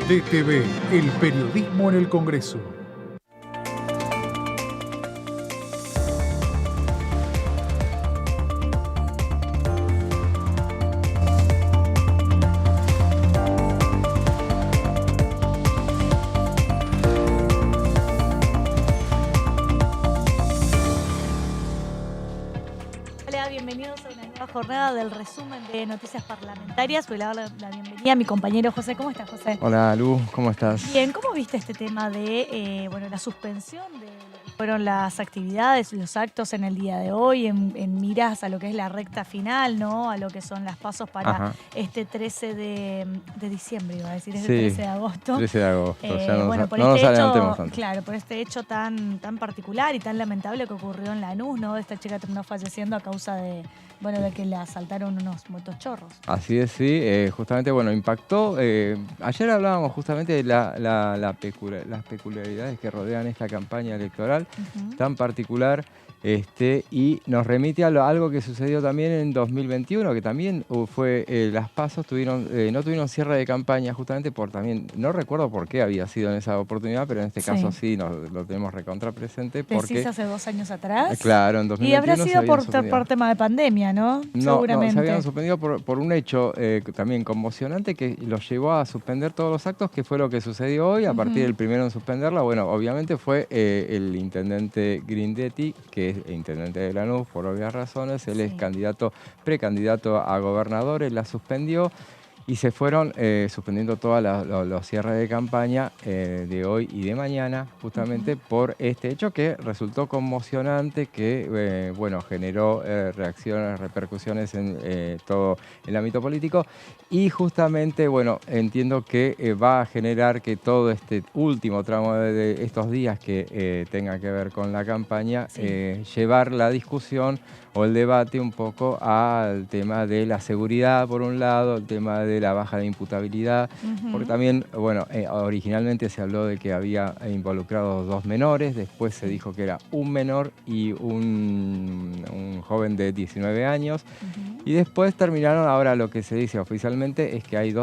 DTV, el periodismo en el Congreso. Hola, bienvenidos a una nueva jornada del resumen de noticias parlamentarias. Voy a dar la bienvenida a mi compañero José. ¿Cómo estás, José? Hola, Lu, ¿cómo estás? Bien, ¿cómo viste este tema de la suspensión de lo que fueron las actividades, los actos en el día de hoy, en miras a lo que es la recta final, ¿no? A lo que son las pasos para este 13 de diciembre, iba a decir, este 13 de agosto. 13 de agosto, ya por no este nos adelantemos hecho, tanto. claro, por este hecho tan particular y tan lamentable que ocurrió en Lanús, ¿no? Esta chica terminó falleciendo a causa de que le asaltaron unos motochorros. Así es, sí, justamente, impactó. Ayer hablábamos justamente de las peculiaridades que rodean esta campaña electoral tan particular. Y nos remite a algo que sucedió también en 2021, que también fue las PASO no tuvieron cierre de campaña, justamente por también, no recuerdo por qué había sido en esa oportunidad, pero en este caso sí lo tenemos recontra presente. ¿Decís hace 2 años atrás? Claro, en 2021 y habrá sido por por tema de pandemia, ¿no? No, Seguramente. se habían suspendido por un hecho también conmocionante que los llevó a suspender todos los actos, que fue lo que sucedió hoy. A partir del primero en suspenderla, obviamente fue el intendente Grindetti, que es intendente de Lanús, por obvias razones. Él es precandidato a gobernador, él la suspendió. Y se fueron suspendiendo todos los cierres de campaña de hoy y de mañana, justamente por este hecho que resultó conmocionante, que generó reacciones, repercusiones en todo el ámbito político. Y justamente, entiendo que va a generar que todo este último tramo de estos días que tenga que ver con la campaña, llevar la discusión o el debate un poco al tema de la seguridad, por un lado, el tema de la baja de imputabilidad, porque también, originalmente se habló de que había involucrado 2 menores, después se dijo que era un menor y un joven de 19 años, y después terminaron, ahora lo que se dice oficialmente es que hay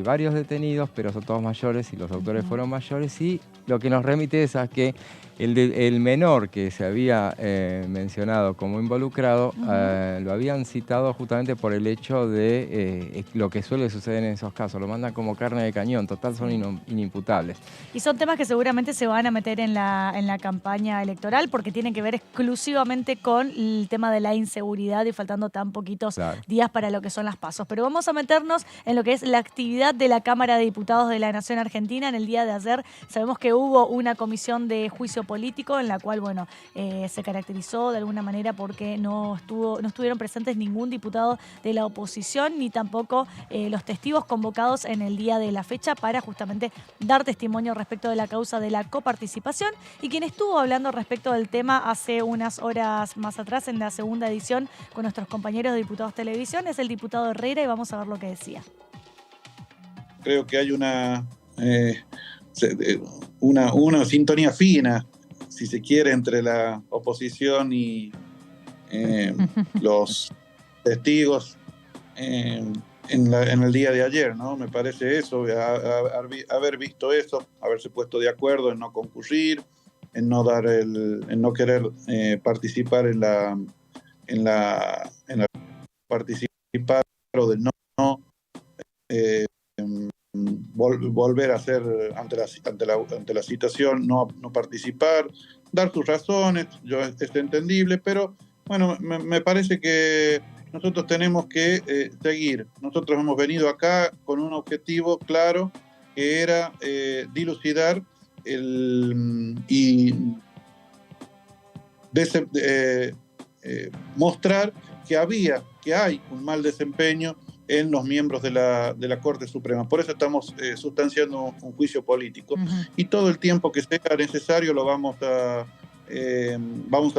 varios detenidos, pero son todos mayores y los autores fueron mayores, y lo que nos remite es a que el menor que se había mencionado como involucrado, lo habían citado justamente por el hecho de lo que suele suceder en esos casos. Lo mandan como carne de cañón, total son inimputables. Y son temas que seguramente se van a meter en la campaña electoral porque tienen que ver exclusivamente con el tema de la inseguridad y faltando tan poquitos días para lo que son las pasos. Pero vamos a meternos en lo que es la actividad de la Cámara de Diputados de la Nación Argentina. En el día de ayer sabemos que hubo una comisión de juicio político en la cual, se caracterizó de alguna manera porque no estuvieron presentes ningún diputado de la oposición ni tampoco los testigos convocados en el día de la fecha para justamente dar testimonio respecto de la causa de la coparticipación. Y quien estuvo hablando respecto del tema hace unas horas más atrás en la segunda edición con nuestros compañeros de Diputados Televisión es el diputado Herrera y vamos a ver lo que decía. Creo que hay una sintonía fina, si se quiere, entre la oposición y los testigos en el día de ayer, ¿no? Me parece eso, haber visto eso, haberse puesto de acuerdo en no concurrir, en no querer participar en la participar o de volver a hacer ante la situación, no participar, dar sus razones, es entendible, pero me parece que nosotros tenemos que seguir. Nosotros hemos venido acá con un objetivo claro, que era dilucidar y mostrar que hay un mal desempeño en los miembros de la Corte Suprema. Por eso estamos sustanciando un juicio político. Y todo el tiempo que sea necesario lo vamos a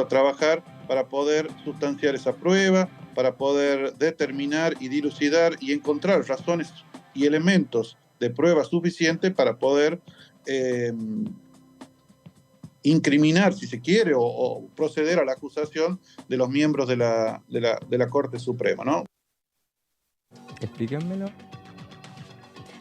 trabajar para poder sustanciar esa prueba, para poder determinar y dilucidar y encontrar razones y elementos de prueba suficiente para poder incriminar, si se quiere, o proceder a la acusación de los miembros de la Corte Suprema, ¿no? Explíquenmelo.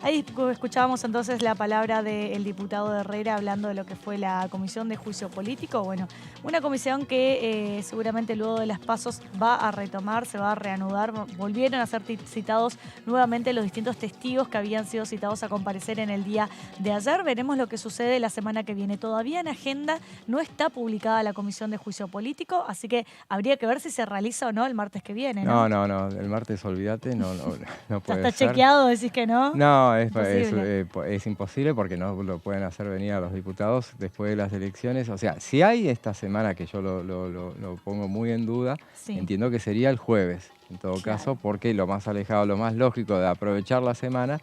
Ahí escuchábamos entonces la palabra del diputado Herrera hablando de lo que fue la Comisión de Juicio Político. Bueno, una comisión que seguramente luego de las pasos va a retomar, se va a reanudar. Volvieron a ser citados nuevamente los distintos testigos que habían sido citados a comparecer en el día de ayer. Veremos lo que sucede la semana que viene. Todavía en agenda no está publicada la Comisión de Juicio Político, así que habría que ver si se realiza o no el martes que viene, ¿no? No, el martes olvídate, no puede ¿Ya está ser. chequeado? ¿Decís que no? No, es imposible porque no lo pueden hacer venir a los diputados después de las elecciones. O sea, si hay esta semana, que yo lo pongo muy en duda, Sí. entiendo que sería el jueves, en todo caso, porque lo más alejado, lo más lógico de aprovechar la semana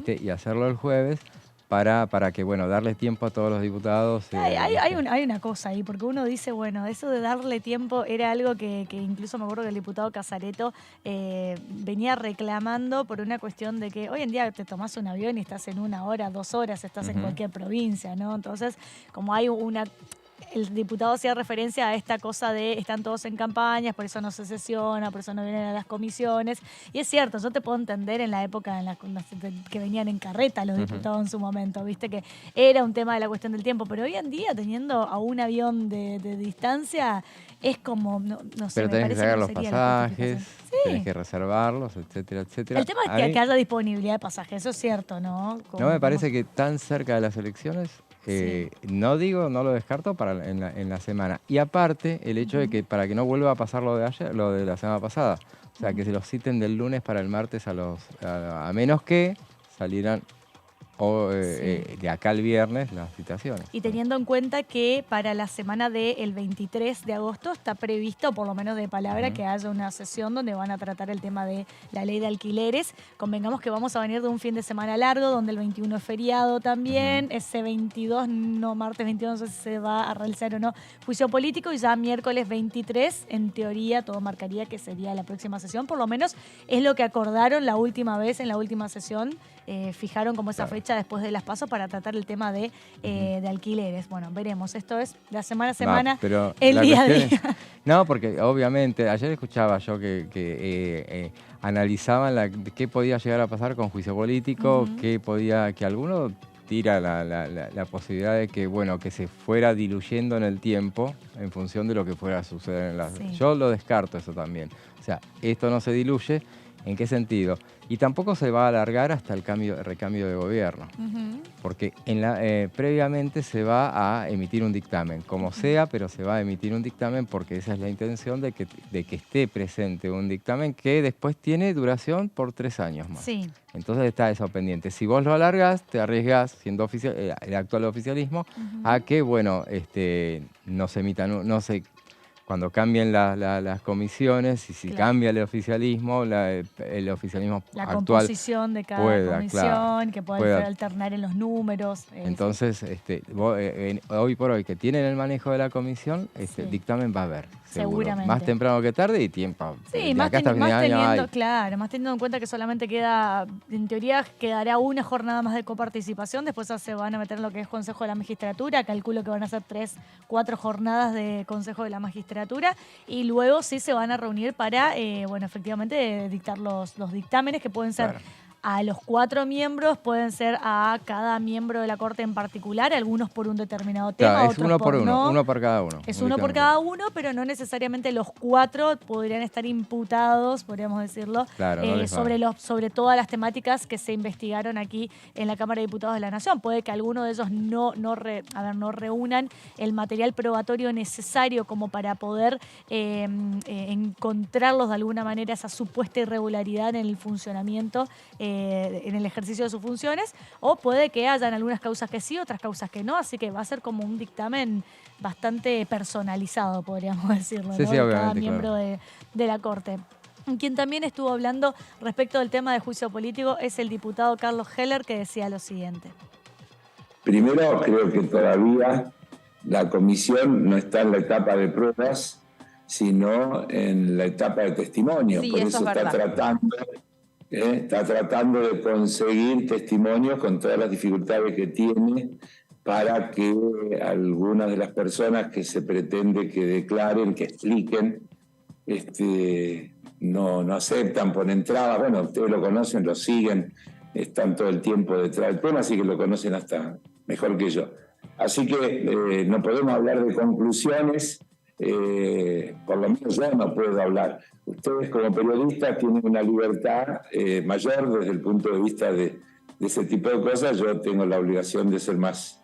y hacerlo el jueves, para que, bueno, darle tiempo a todos los diputados. Hay una cosa ahí, porque uno dice, bueno, eso de darle tiempo era algo que incluso me acuerdo que el diputado Casareto venía reclamando por una cuestión de que hoy en día te tomás un avión y estás en 1 hora, 2 horas, estás en cualquier provincia, ¿no? Entonces, como hay el diputado hacía referencia a esta cosa de están todos en campañas, por eso no se sesiona, por eso no vienen a las comisiones. Y es cierto, yo te puedo entender en la época que venían en carreta los diputados en su momento, viste que era un tema de la cuestión del tiempo, pero hoy en día teniendo a un avión de distancia es como, no sé, pero me tenés parece que sacar no los sería la pasajes, justificación. tenés que reservarlos, etcétera, etcétera. El tema es que haya disponibilidad de pasajes, eso es cierto, ¿no? No me parece que tan cerca de las elecciones, no lo descarto en la semana. Y aparte, el hecho de que para que no vuelva a pasar lo de la semana pasada, o sea, que se los citen del lunes para el martes a menos que salieran de acá al viernes las citaciones. Y teniendo en cuenta que para la semana del 23 de agosto está previsto, por lo menos de palabra, que haya una sesión donde van a tratar el tema de la ley de alquileres. Convengamos que vamos a venir de un fin de semana largo, donde el 21 es feriado también. Ese 22, martes 22, no sé si se va a realizar o no juicio político. Y ya miércoles 23, en teoría, todo marcaría que sería la próxima sesión. Por lo menos es lo que acordaron la última vez, en la última sesión. Fijaron como esa fecha después de las pasos para tratar el tema de alquileres. Bueno, veremos. Esto es de semana a semana, pero el día a día. No, porque obviamente, ayer escuchaba yo que analizaban qué podía llegar a pasar con juicio político, que alguno tira la posibilidad de que, bueno, que se fuera diluyendo en el tiempo en función de lo que fuera a suceder en las... Sí. Yo lo descarto eso también. O sea, esto no se diluye. ¿En qué sentido? Y tampoco se va a alargar hasta el recambio de gobierno, porque previamente se va a emitir un dictamen, como sea, pero se va a emitir un dictamen porque esa es la intención de que esté presente un dictamen que después tiene duración por 3 años más. Sí. Entonces está eso pendiente. Si vos lo alargás, te arriesgás, siendo el actual oficialismo, a que, bueno, no se emitan, no se... Cuando cambien las comisiones y si cambia el oficialismo, el oficialismo la actual composición de cada comisión, que pueda alternar en los números. Entonces, hoy por hoy que tienen el manejo de la comisión, dictamen va a haber. Seguramente. Más temprano que tarde y tiempo. Sí, más teniendo en cuenta que solamente en teoría quedará una jornada más de coparticipación, después se van a meter en lo que es Consejo de la Magistratura, calculo que van a ser 3-4 jornadas de Consejo de la Magistratura, y luego sí se van a reunir para, efectivamente dictar los dictámenes que pueden ser... Claro. A los 4 miembros, pueden ser a cada miembro de la Corte en particular, algunos por un determinado tema, claro, otros uno por no. Uno por cada uno. Es uno por cada uno, pero no necesariamente los 4 podrían estar imputados, podríamos decirlo, claro, sobre todas las temáticas que se investigaron aquí en la Cámara de Diputados de la Nación. Puede que alguno de ellos no reúnan el material probatorio necesario como para poder encontrarlos de alguna manera, esa supuesta irregularidad en el funcionamiento en el ejercicio de sus funciones, o puede que hayan algunas causas que sí, otras causas que no, así que va a ser como un dictamen bastante personalizado, podríamos decirlo, sí, ¿no? Sí, de cada miembro de la Corte. Quien también estuvo hablando respecto del tema de juicio político es el diputado Carlos Heller, que decía lo siguiente. Primero, creo que todavía la comisión no está en la etapa de pruebas, sino en la etapa de testimonio. Sí, por eso está tratando de conseguir testimonios con todas las dificultades que tiene para que algunas de las personas que se pretende que declaren, que expliquen, no aceptan por entrada. Bueno, ustedes lo conocen, lo siguen están todo el tiempo detrás del tema, así que lo conocen hasta mejor que yo. Así que no podemos hablar de conclusiones, por lo menos yo no puedo hablar. Ustedes como periodistas tienen una libertad mayor desde el punto de vista de ese tipo de cosas. Yo tengo la obligación de ser más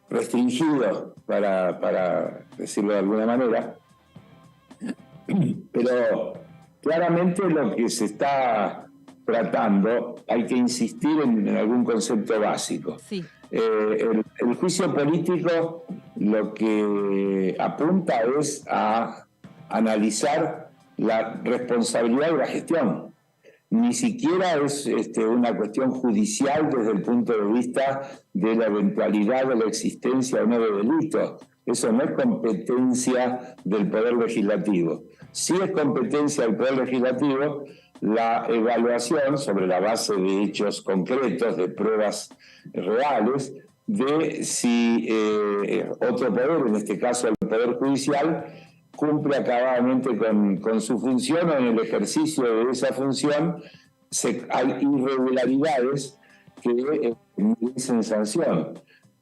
restringido, para decirlo de alguna manera. Pero claramente lo que se está tratando, hay que insistir en algún concepto básico. Sí. El juicio político lo que apunta es a analizar la responsabilidad de la gestión. Ni siquiera es una cuestión judicial desde el punto de vista de la eventualidad de la existencia o no de delitos. Eso no es competencia del Poder Legislativo. Sí es competencia del Poder Legislativo la evaluación sobre la base de hechos concretos, de pruebas reales, de si otro poder, en este caso el Poder Judicial, cumple acabadamente con su función, o en el ejercicio de esa función hay irregularidades que merecen sanción.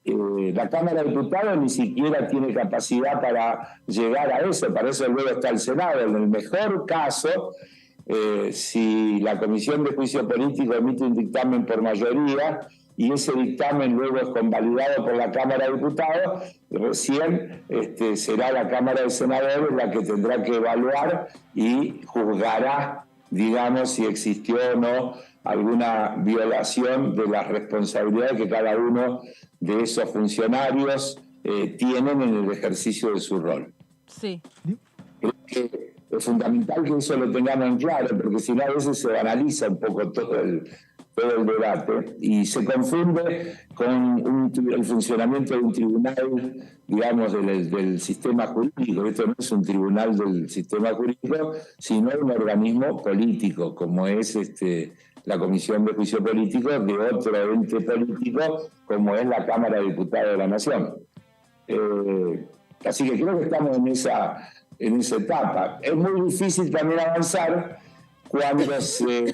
La Cámara de Diputados ni siquiera tiene capacidad para llegar a eso, para eso luego está el Senado. En el mejor caso, si la Comisión de Juicio Político emite un dictamen por mayoría y ese dictamen luego es convalidado por la Cámara de Diputados, recién será la Cámara de Senadores la que tendrá que evaluar y juzgará, digamos, si existió o no alguna violación de las responsabilidades que cada uno de esos funcionarios tienen en el ejercicio de su rol. Sí. Creo que es fundamental que eso lo tengamos en claro, porque si no a veces se banaliza un poco todo el debate y se confunde con el funcionamiento de un tribunal, digamos, del sistema jurídico. Esto no es un tribunal del sistema jurídico, sino un organismo político, como es la Comisión de Juicio Político de otro ente político, como es la Cámara de Diputados de la Nación. Así que creo que estamos en esa etapa. Es muy difícil también avanzar cuando se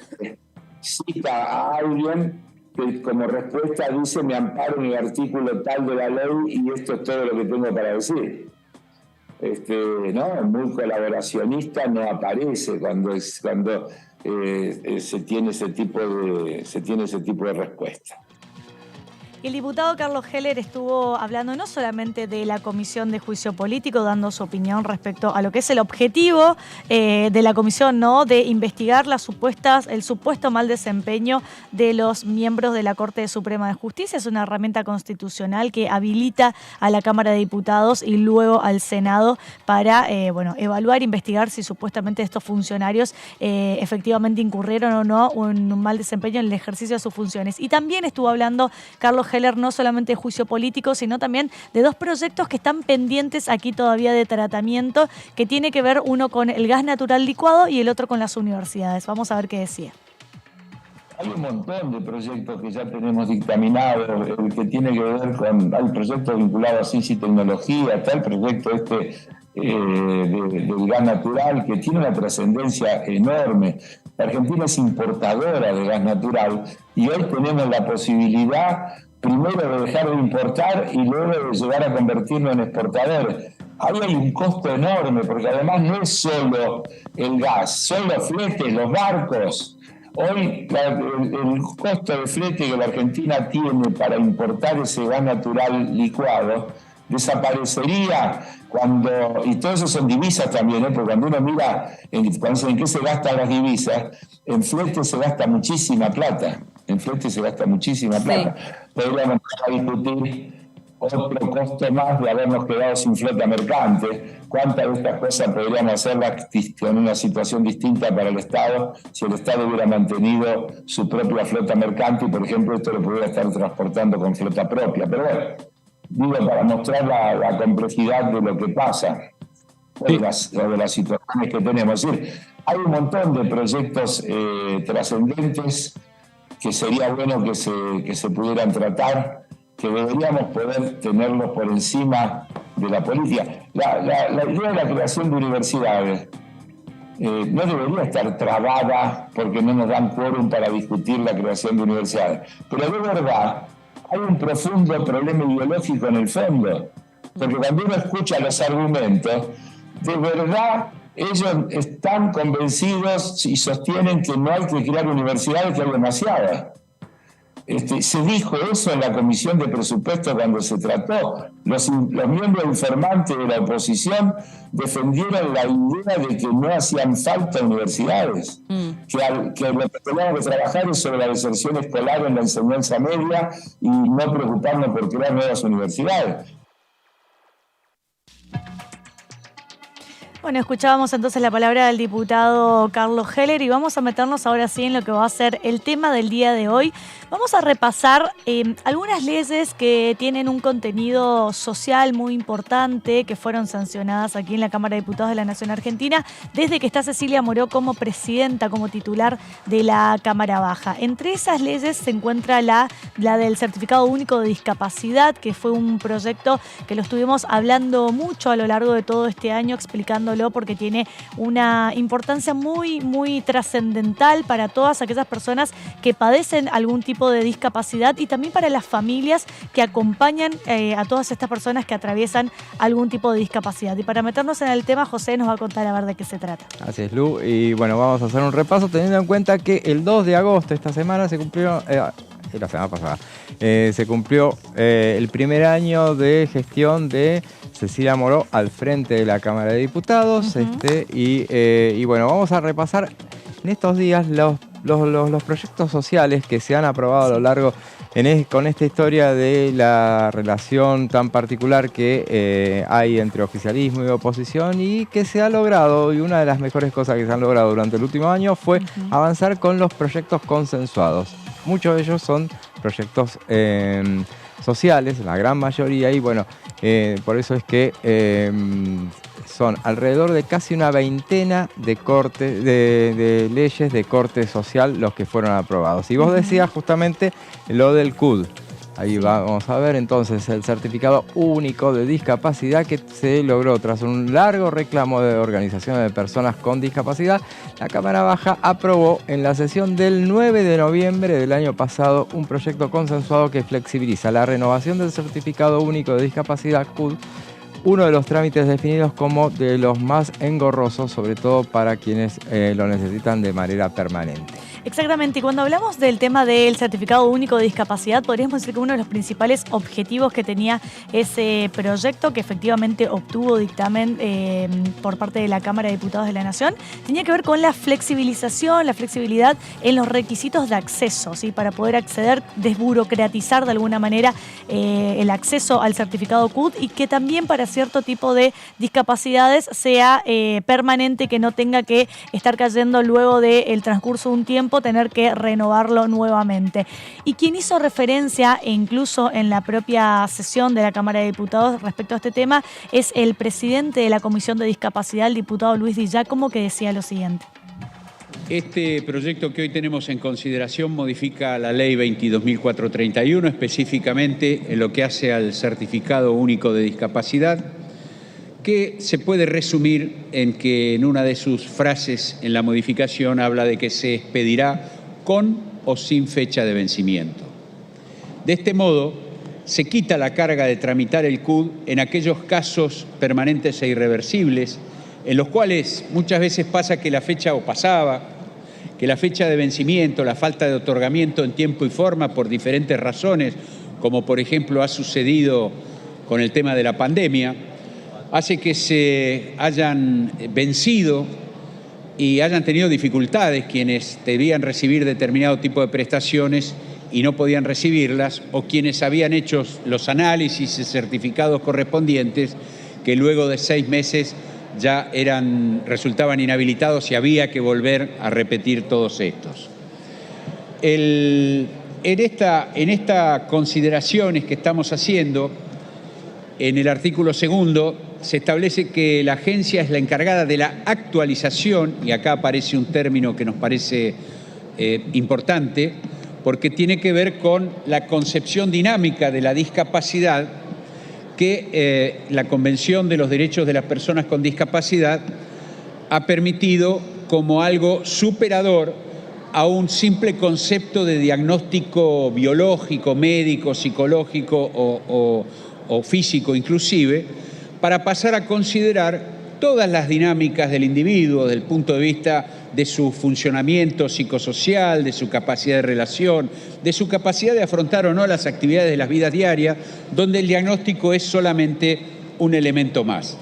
cita a alguien que como respuesta dice: me amparo en el artículo tal de la ley y esto es todo lo que tengo para decir. No, muy colaboracionista no aparece cuando se tiene ese tipo de respuesta. El diputado Carlos Heller estuvo hablando no solamente de la Comisión de Juicio Político, dando su opinión respecto a lo que es el objetivo de la comisión, ¿no? De investigar el supuesto mal desempeño de los miembros de la Corte Suprema de Justicia. Es una herramienta constitucional que habilita a la Cámara de Diputados y luego al Senado para evaluar, investigar si supuestamente estos funcionarios efectivamente incurrieron o no en un mal desempeño en el ejercicio de sus funciones. Y también estuvo hablando Carlos Heller no solamente de juicio político, sino también de dos proyectos que están pendientes aquí todavía de tratamiento, que tiene que ver uno con el gas natural licuado y el otro con las universidades. Vamos a ver qué decía. Hay un montón de proyectos que ya tenemos dictaminados, el que tiene que ver con, hay proyectos vinculados a ciencia y tecnología, está el proyecto del gas natural, que tiene una trascendencia enorme. La Argentina es importadora de gas natural y hoy tenemos la posibilidad primero de dejar de importar y luego de llegar a convertirnos en exportadores. Ahí hay un costo enorme, porque además no es solo el gas, son los fletes, los barcos. Hoy el costo de flete que la Argentina tiene para importar ese gas natural licuado desaparecería y todo eso son divisas también, porque cuando uno mira en qué se gastan las divisas, en flete se gasta muchísima plata. Podríamos discutir otro costo más de habernos quedado sin flota mercante. ¿Cuántas de estas cosas podríamos hacerlas con una situación distinta para el Estado si el Estado hubiera mantenido su propia flota mercante y, por ejemplo, esto lo pudiera estar transportando con flota propia? Pero bueno, digo, para mostrar la complejidad de lo que pasa, de las situaciones que tenemos. Es decir, hay un montón de proyectos trascendentes que sería bueno que se pudieran tratar, que deberíamos poder tenerlos por encima de la política. La idea de la creación de universidades no debería estar trabada porque no nos dan quórum para discutir la creación de universidades. Pero de verdad, hay un profundo problema ideológico en el fondo, porque cuando uno escucha los argumentos, de verdad ellos están convencidos y sostienen que no hay que crear universidades, que hay demasiadas. Se dijo eso en la Comisión de Presupuestos cuando se trató. Los miembros informantes de la oposición defendieron la idea de que no hacían falta universidades, que lo que teníamos que trabajar es sobre la deserción escolar en la enseñanza media y no preocuparnos por crear nuevas universidades. Bueno, escuchábamos entonces la palabra del diputado Carlos Heller y vamos a meternos ahora sí en lo que va a ser el tema del día de hoy. Vamos a repasar algunas leyes que tienen un contenido social muy importante, que fueron sancionadas aquí en la Cámara de Diputados de la Nación Argentina, desde que está Cecilia Moró como presidenta, como titular de la Cámara Baja. Entre esas leyes se encuentra la del Certificado Único de Discapacidad, que fue un proyecto que lo estuvimos hablando mucho a lo largo de todo este año, explicando porque tiene una importancia muy, muy trascendental para todas aquellas personas que padecen algún tipo de discapacidad y también para las familias que acompañan a todas estas personas que atraviesan algún tipo de discapacidad. Y para meternos en el tema, José nos va a contar a ver de qué se trata. Así es, Lu. Y bueno, vamos a hacer un repaso teniendo en cuenta que el 2 de agosto, esta semana, se cumplió... la semana pasada, se cumplió el primer año de gestión de Cecilia Moró al frente de la Cámara de Diputados. Y bueno, vamos a repasar en estos días los proyectos sociales que se han aprobado a lo largo con esta historia de la relación tan particular que hay entre oficialismo y oposición y que se ha logrado, y una de las mejores cosas que se han logrado durante el último año fue avanzar con los proyectos consensuados. Muchos de ellos son proyectos sociales, la gran mayoría, y bueno, por eso es que son alrededor de casi una veintena de leyes de corte social los que fueron aprobados. Y vos decías justamente lo del CUD. Ahí vamos a ver entonces el certificado único de discapacidad que se logró tras un largo reclamo de organizaciones de personas con discapacidad. La Cámara Baja aprobó en la sesión del 9 de noviembre del año pasado un proyecto consensuado que flexibiliza la renovación del certificado único de discapacidad CUD, uno de los trámites definidos como de los más engorrosos, sobre todo para quienes lo necesitan de manera permanente. Exactamente, y cuando hablamos del tema del certificado único de discapacidad, podríamos decir que uno de los principales objetivos que tenía ese proyecto, que efectivamente obtuvo dictamen por parte de la Cámara de Diputados de la Nación, tenía que ver con la flexibilización, la flexibilidad en los requisitos de acceso, ¿sí? Para poder acceder, desburocratizar de alguna manera el acceso al certificado CUD y que también para cierto tipo de discapacidades sea permanente, que no tenga que estar cayendo luego del transcurso de un tiempo, tener que renovarlo nuevamente. Y quien hizo referencia, e incluso en la propia sesión de la Cámara de Diputados respecto a este tema, es el presidente de la Comisión de Discapacidad, el diputado Luis Di Giacomo, que decía lo siguiente. Este proyecto que hoy tenemos en consideración modifica la Ley 22.431, específicamente en lo que hace al Certificado Único de Discapacidad, que se puede resumir en que en una de sus frases en la modificación habla de que se expedirá con o sin fecha de vencimiento. De este modo, se quita la carga de tramitar el CUD en aquellos casos permanentes e irreversibles, en los cuales muchas veces pasa que la fecha que la fecha de vencimiento, la falta de otorgamiento en tiempo y forma por diferentes razones, como por ejemplo ha sucedido con el tema de la pandemia, hace que se hayan vencido y hayan tenido dificultades quienes debían recibir determinado tipo de prestaciones y no podían recibirlas, o quienes habían hecho los análisis y certificados correspondientes que luego de 6 meses ya resultaban inhabilitados y había que volver a repetir todos estos. En estas consideraciones que estamos haciendo, en el artículo 2 se establece que la agencia es la encargada de la actualización, y acá aparece un término que nos parece importante, porque tiene que ver con la concepción dinámica de la discapacidad que la Convención de los Derechos de las Personas con Discapacidad ha permitido como algo superador a un simple concepto de diagnóstico biológico, médico, psicológico o físico inclusive, para pasar a considerar todas las dinámicas del individuo desde el punto de vista de su funcionamiento psicosocial, de su capacidad de relación, de su capacidad de afrontar o no las actividades de las vidas diarias, donde el diagnóstico es solamente un elemento más.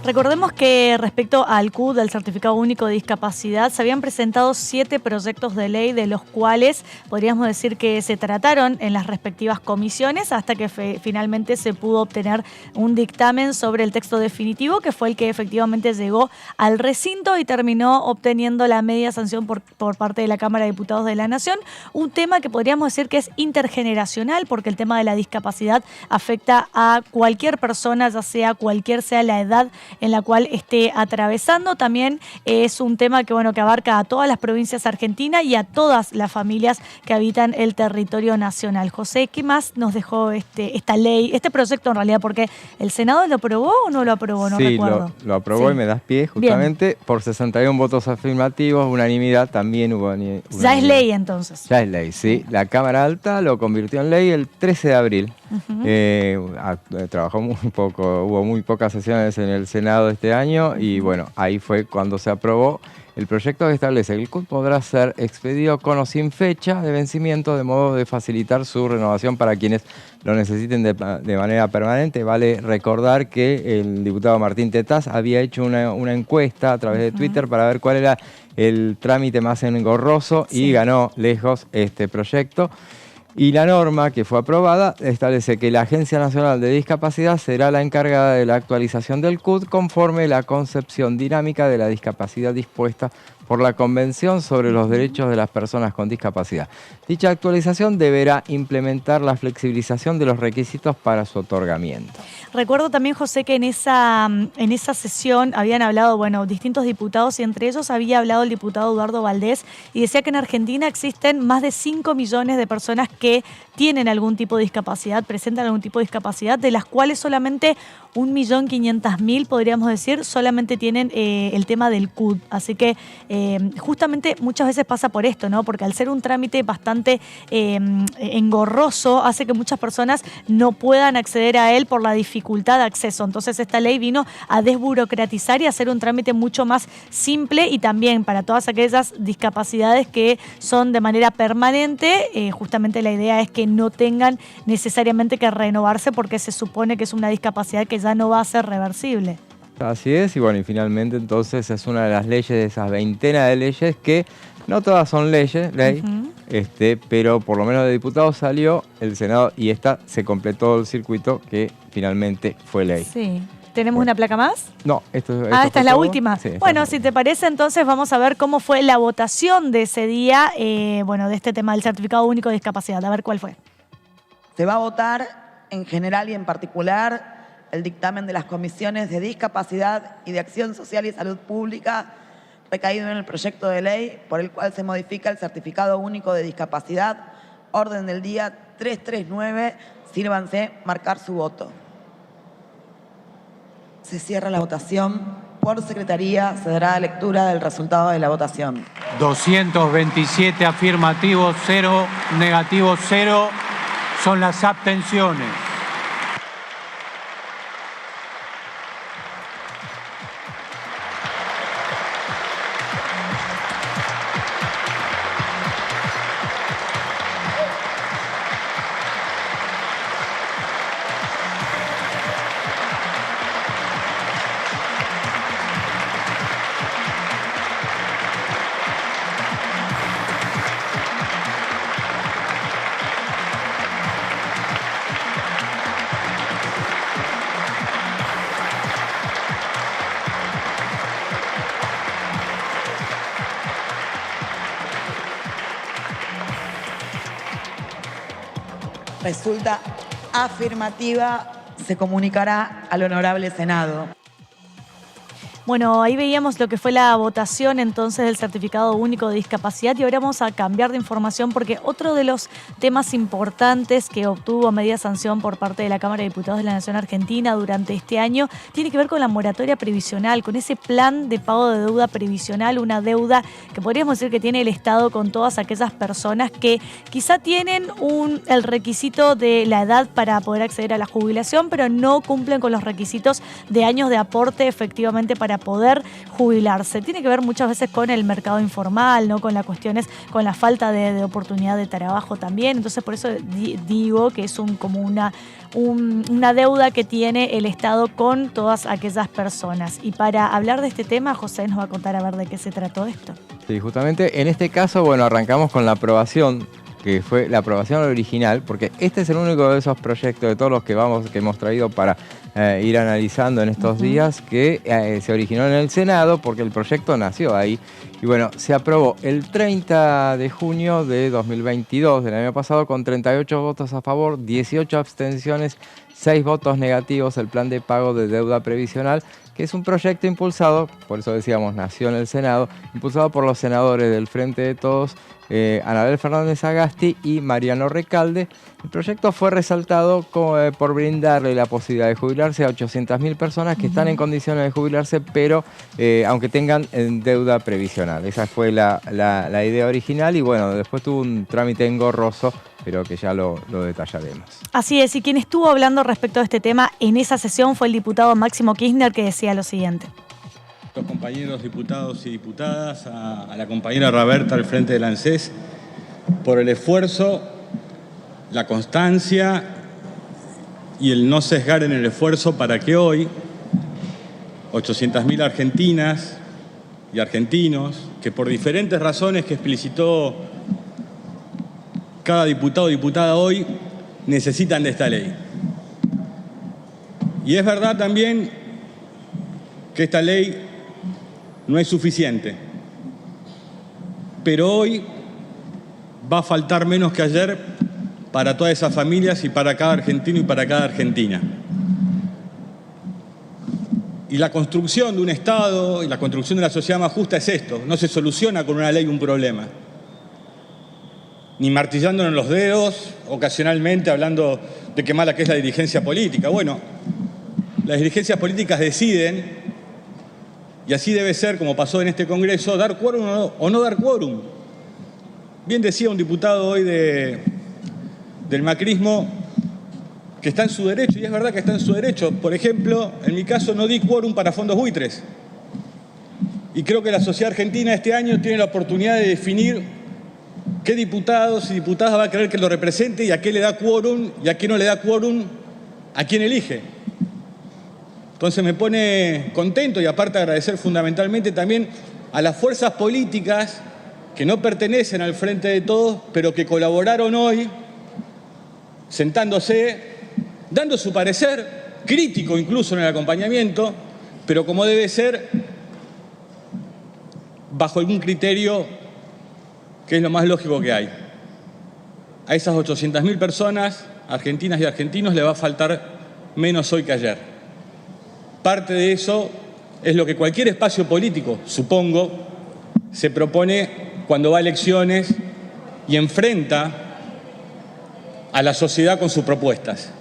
Recordemos que respecto al CUD, al Certificado Único de Discapacidad, se habían presentado 7 proyectos de ley, de los cuales podríamos decir que se trataron en las respectivas comisiones hasta que finalmente se pudo obtener un dictamen sobre el texto definitivo, que fue el que efectivamente llegó al recinto y terminó obteniendo la media sanción por parte de la Cámara de Diputados de la Nación. Un tema que podríamos decir que es intergeneracional, porque el tema de la discapacidad afecta a cualquier persona, ya sea cualquier sea la edad en la cual esté atravesando. También es un tema que, bueno, que abarca a todas las provincias argentinas y a todas las familias que habitan el territorio nacional. José, ¿qué más nos dejó esta ley, este proyecto en realidad? Porque el Senado lo aprobó o no lo aprobó, no recuerdo. Sí, lo aprobó y me das pie justamente. Bien. Por 61 votos afirmativos, unanimidad también hubo unanimidad. Ya es ley entonces. Ya es ley, sí. La Cámara Alta lo convirtió en ley el 13 de abril. Trabajó muy poco, hubo muy pocas sesiones en el Senado este año y bueno, ahí fue cuando se aprobó el proyecto que establece que el CUD podrá ser expedido con o sin fecha de vencimiento, de modo de facilitar su renovación para quienes lo necesiten de manera permanente. Vale recordar que el diputado Martín Tetaz había hecho una encuesta a través de Twitter para ver cuál era el trámite más engorroso y ganó lejos este proyecto. Y la norma que fue aprobada establece que la Agencia Nacional de Discapacidad será la encargada de la actualización del CUD conforme la concepción dinámica de la discapacidad dispuesta por la Convención sobre los Derechos de las Personas con Discapacidad. Dicha actualización deberá implementar la flexibilización de los requisitos para su otorgamiento. Recuerdo también, José, que en esa sesión habían hablado, bueno, distintos diputados y entre ellos había hablado el diputado Eduardo Valdés y decía que en Argentina existen más de 5 millones de personas que tienen algún tipo de discapacidad, presentan algún tipo de discapacidad, de las cuales solamente 1.500.000, podríamos decir, solamente tienen el tema del CUD. Así que justamente muchas veces pasa por esto, ¿no? Porque al ser un trámite bastante engorroso, hace que muchas personas no puedan acceder a él por la dificultad de acceso. Entonces esta ley vino a desburocratizar y a hacer un trámite mucho más simple y también para todas aquellas discapacidades que son de manera permanente. Justamente la idea es que no tengan necesariamente que renovarse porque se supone que es una discapacidad que ya no va a ser reversible. Así es, y bueno, y finalmente entonces es una de las leyes, de esas veintena de leyes que no todas son ley, pero por lo menos de diputados salió el Senado y esta se completó el circuito que finalmente fue ley. Sí. ¿Tenemos una placa más? No, esto esta es la última. Sí, bueno, si te parece, entonces vamos a ver cómo fue la votación de ese día, de este tema del Certificado Único de Discapacidad. A ver cuál fue. Se va a votar en general y en particular el dictamen de las comisiones de Discapacidad y de Acción Social y Salud Pública recaído en el proyecto de ley por el cual se modifica el Certificado Único de Discapacidad, orden del día 339. Sírvanse marcar su voto. Se cierra la votación. Por secretaría se dará lectura del resultado de la votación. 227 afirmativos, 0 negativos, 0 son las abstenciones. Resulta afirmativa, se comunicará al Honorable Senado. Bueno, ahí veíamos lo que fue la votación entonces del Certificado Único de Discapacidad y ahora vamos a cambiar de información porque otro de los temas importantes que obtuvo media sanción por parte de la Cámara de Diputados de la Nación Argentina durante este año tiene que ver con la moratoria previsional, con ese plan de pago de deuda previsional, una deuda que podríamos decir que tiene el Estado con todas aquellas personas que quizá tienen el requisito de la edad para poder acceder a la jubilación, pero no cumplen con los requisitos de años de aporte efectivamente para poder jubilarse. Tiene que ver muchas veces con el mercado informal, ¿no? Con las cuestiones, con la falta de oportunidad de trabajo también. Entonces, por eso digo que es como una deuda que tiene el Estado con todas aquellas personas. Y para hablar de este tema, José nos va a contar a ver de qué se trató esto. Sí, justamente en este caso, bueno, arrancamos con la aprobación, que fue la aprobación original, porque este es el único de esos proyectos, de todos los que hemos traído para ir analizando en estos días, que se originó en el Senado, porque el proyecto nació ahí. Y bueno, se aprobó el 30 de junio de 2022, del año pasado, con 38 votos a favor, 18 abstenciones, 6 votos negativos, el plan de pago de deuda previsional, que es un proyecto impulsado, por eso decíamos, nació en el Senado, impulsado por los senadores del Frente de Todos, Anabel Fernández Agasti y Mariano Recalde. El proyecto fue resaltado por brindarle la posibilidad de jubilarse a 800.000 personas que están en condiciones de jubilarse, pero aunque tengan deuda previsional. Esa fue la idea original y bueno, después tuvo un trámite engorroso, pero que ya lo detallaremos. Así es, y quien estuvo hablando respecto a este tema en esa sesión fue el diputado Máximo Kirchner, que decía lo siguiente. Los compañeros diputados y diputadas, a la compañera Raberta al frente del ANSES, por el esfuerzo, la constancia y el no sesgar en el esfuerzo para que hoy 800.000 argentinas y argentinos, que por diferentes razones que explicitó cada diputado o diputada hoy, necesitan de esta ley. Y es verdad también que esta ley no es suficiente, pero hoy va a faltar menos que ayer para todas esas familias y para cada argentino y para cada argentina. Y la construcción de un Estado y la construcción de la sociedad más justa es esto. No se soluciona con una ley un problema, ni martillándonos en los dedos, ocasionalmente hablando de qué mala que es la dirigencia política. Bueno, las dirigencias políticas deciden, y así debe ser, como pasó en este Congreso, dar quórum o no dar quórum. Bien decía un diputado hoy del macrismo que está en su derecho, y es verdad que está en su derecho. Por ejemplo, en mi caso no di quórum para fondos buitres. Y creo que la sociedad argentina este año tiene la oportunidad de definir qué diputados y diputadas va a querer que lo represente y a qué le da quórum y a qué no le da quórum, a quién elige. Entonces me pone contento y aparte agradecer fundamentalmente también a las fuerzas políticas que no pertenecen al Frente de Todos, pero que colaboraron hoy, sentándose, dando su parecer, crítico incluso en el acompañamiento, pero como debe ser, bajo algún criterio que es lo más lógico que hay. A esas 800.000 personas, argentinas y argentinos, le va a faltar menos hoy que ayer. Parte de eso es lo que cualquier espacio político, supongo, se propone cuando va a elecciones y enfrenta a la sociedad con sus propuestas.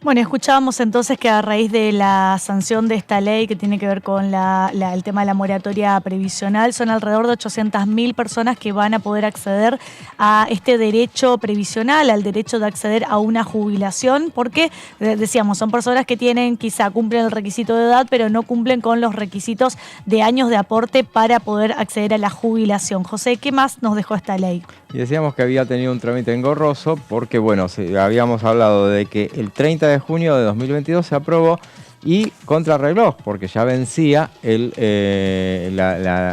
Bueno, escuchábamos entonces que a raíz de la sanción de esta ley que tiene que ver con el tema de la moratoria previsional, son alrededor de 800.000 personas que van a poder acceder a este derecho previsional, al derecho de acceder a una jubilación, porque, decíamos, son personas que cumplen el requisito de edad, pero no cumplen con los requisitos de años de aporte para poder acceder a la jubilación. José, ¿qué más nos dejó esta ley? Y decíamos que había tenido un trámite engorroso porque, bueno, habíamos hablado de que el 30 de junio de 2022 se aprobó y contrarregloj, porque ya vencía,